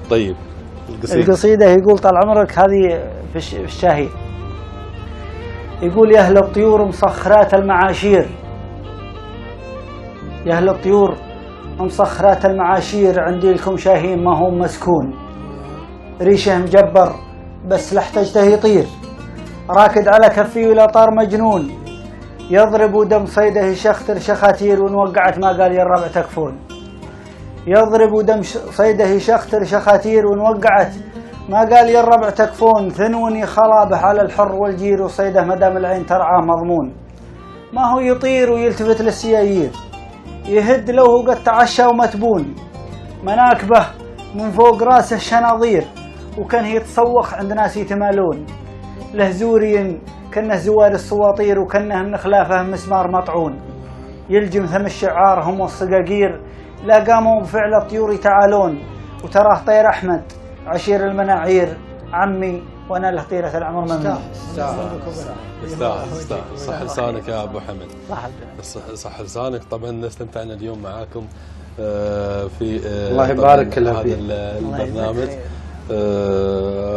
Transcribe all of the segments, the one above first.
طيب القصيدة يقول طال عمرك هذه في الشاهي، يقول يا أهل الطيور مسخرات المعاشير، يا أهل الطيور مسخرات المعاشير، عندي لكم شاهين ما هو مسكون، ريشه مجبر بس لحتجته يطير، راكد على كفي ولا طار مجنون، يضرب دم صيده يشختر شخاتير، وإن وقعت ما قال يا الربع تكفون، يضرب دم صيده يشختر شخاتير، وإن وقعت ما قال يا الربع تكفون، ثنوني خلابه على الحر والجير، وصيده مدام العين ترعاه مضمون، ما هو يطير ويلتفت للسيايير، يهد لو هو قد تعشى ومتبون، مناكبه من فوق راسه شناظير، وكان يتصوخ عند ناس يتمالون، له زوري كنه زوار السواطير، وكنه من خلافه مسمار مطعون، يلجم ثم الشعار هم والصقاقير، لا قاموا بفعل الطيور يتعالون، وتراه طير أحمد عشير المناعير، عمي وانا له طيرة العمر ممنون. استاذ صح لسانك يا ابو حمد، صح لسانك. طبعا استمتعنا اليوم معاكم في الله يبارك له هذا البرنامج.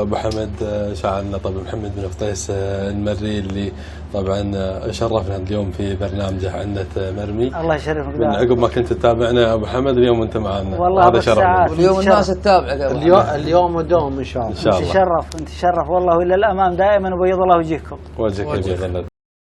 ابو حمد شاعرنا طبعا محمد بن قطيس المري اللي طبعا شرفنا اليوم في برنامجه عنة مرمي. الله يشرفك. من عقب ما كنت تتابعنا يا ابو حمد اليوم انت معنا، والله هذا شرفنا. واليوم الناس تتابعك اليوم ودوم ان شاء الله. ان شاء الله. انت تشرف والله، والى الامام دائما، وبيض الله وجهكم. وجهك باذن الله.